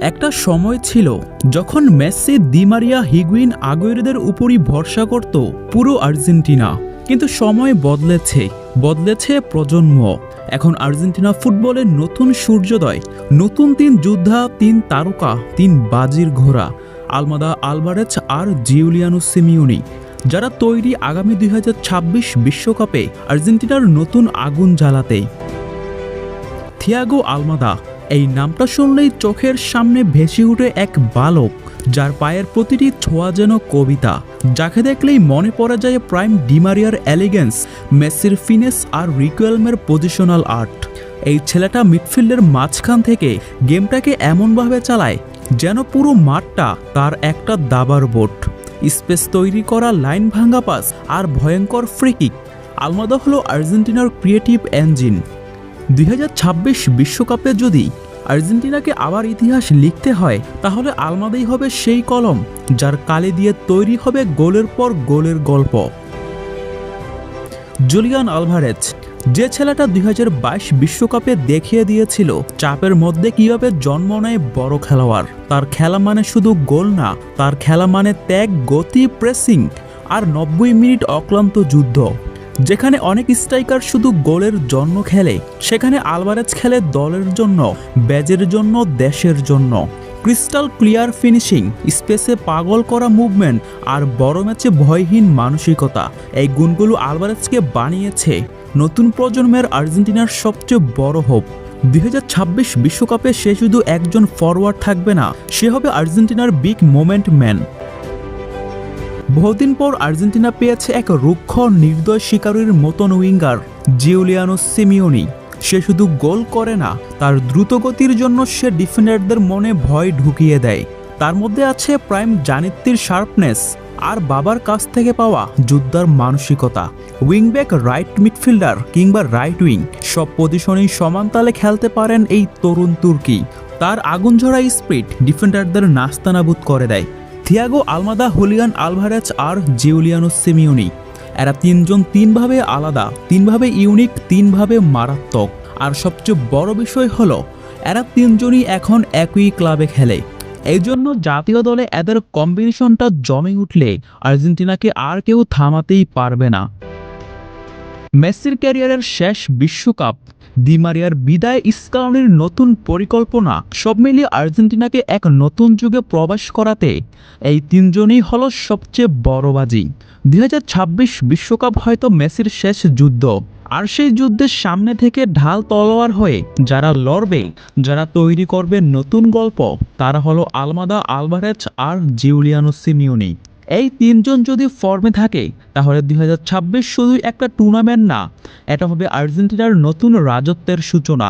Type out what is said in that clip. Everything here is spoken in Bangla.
একটা সময় ছিল যখন মেসি, দি মারিয়া, হিগুইন, আগুয়েরোদের উপরই ভরসা করত পুরো আর্জেন্টিনা। কিন্তু সময় বদলেছে প্রজন্ম। এখন আর্জেন্টিনা ফুটবলের নতুন সূর্যোদয়, নতুন 3 যোদ্ধা, 3 তারকা, 3 বাজির ঘোড়া, আলমাদা, আলভারেজ আর জিউলিয়ানো সিমিওনি, যারা তৈরি আগামী 2026 বিশ্বকাপে আর্জেন্টিনার নতুন আগুন জ্বালাতে। থিয়াগো আলমাদা, এই নামটা শুনলেই চোখের সামনে ভেসে ওঠে এক বালক, যার পায়ের প্রতিটি ছোঁয়া যেন কবিতা, যাকে দেখলেই মনে পড়ে যায় প্রাইম ডি মারিয়ার এলিগেন্স, মেসির ফিনেস আর রিকুয়েলমের পজিশনাল আর্ট। এই ছেলেটা মিডফিল্ডের মাঝখান থেকে গেমটাকে এমনভাবে চালায় যেন পুরো মাঠটা তার একটা দাবার বোট। স্পেস তৈরি করা, লাইন ভাঙা পাস আর ভয়ঙ্কর ফ্রিকিক। আলমাদা হলো আর্জেন্টিনার ক্রিয়েটিভ ইঞ্জিন। 2026 বিশ্বকাপে যদি আর্জেন্টিনাকে আবার ইতিহাস লিখতে হয়, তাহলে আলমাদাই হবে সেই কলম, যার কালি দিয়ে তৈরি হবে গোলের পর গোলের গল্প। জুলিয়ান আলভারেজ, যে ছেলেটা 2022 বিশ্বকাপে দেখিয়ে দিয়েছিল চাপের মধ্যে কিভাবে জন্ম নেয় বড় খেলোয়াড়। তার খেলা মানে শুধু গোল না, তার খেলা মানে ত্যাগ, গতি, প্রেসিং আর 90 মিনিট অক্লান্ত যুদ্ধ। যেখানে অনেক স্ট্রাইকার শুধু গোলের জন্য খেলে, সেখানে আলভারেজ খেলে দলের জন্য, ব্যাজের জন্য, দেশের জন্য। ক্রিস্টাল ক্লিয়ার ফিনিশিং, স্পেসে পাগল করা মুভমেন্ট আর বড় ম্যাচে ভয়হীন মানসিকতা, এই গুণগুলো আলভারেজকে বানিয়েছে নতুন প্রজন্মের আর্জেন্টিনার সবচেয়ে বড় হোপ। 2026 বিশ্বকাপে সে শুধু একজন ফরওয়ার্ড থাকবে না, সে হবে আর্জেন্টিনার বিগ মোমেন্ট ম্যান। বহুদিন পর আর্জেন্টিনা পেয়েছে এক রুক্ষ, নির্দয় শিকারীর মতন উইঙ্গার, জিউলিয়ানো সিমিওনি। সে শুধু গোল করে না, তার দ্রুতগতির জন্য সে ডিফেন্ডারদের মনে ভয় ঢুকিয়ে দেয়। তার মধ্যে আছে প্রাইম জানিত্তির শার্পনেস আর বাবার কাছ থেকে পাওয়া যোদ্ধার মানসিকতা। উইংব্যাক, রাইট মিডফিল্ডার কিংবা রাইট উইং, সব পজিশনেই সমান তালে খেলতে পারেন এই তরুণ তুর্কি। তার আগুনঝরা স্পিরিট ডিফেন্ডারদের নাস্তানাবুদ করে দেয়। থিয়াগো আলমাদা, হুলিয়ান আলভারেজ আর জিউলিয়ানো সিমিওনি, এরা 3 জন 3 ভাবে আলাদা, 3 ভাবে ইউনিক, 3 ভাবে মারাত্মক। আর সবচেয়ে বড় বিষয় হলো এরা 3 জনই এখন একই ক্লাবে খেলে। এই জন্য জাতীয় দলে এদের কম্বিনেশনটা জমে উঠলে আর্জেন্টিনাকে আর কেউ থামাতেই পারবে না। মেসির ক্যারিয়ারের শেষ বিশ্বকাপ, দি মারিয়ার বিদায়, স্কালোনির নতুন পরিকল্পনা, সব মিলিয়ে আর্জেন্টিনাকে এক নতুন যুগে প্রবেশ করাতে এই 3 জনই হলো সবচেয়ে বড় বাজি। 2026 বিশ্বকাপ হয়তো মেসির শেষ যুদ্ধ, আর সেই যুদ্ধের সামনে থেকে ঢাল তলোয়ার হয়ে যারা লড়বে, যারা তৈরি করবে নতুন গল্প, তারা হলো আলমাদা, আলভারেজ আর জিউলিয়ানো সিমিওনি। এই 3 জন যদি ফর্মে থাকে, তাহলে 2026 শুধুই একটা টুর্নামেন্ট না, এটা হবে আর্জেন্টিনার নতুন রাজত্বের সূচনা।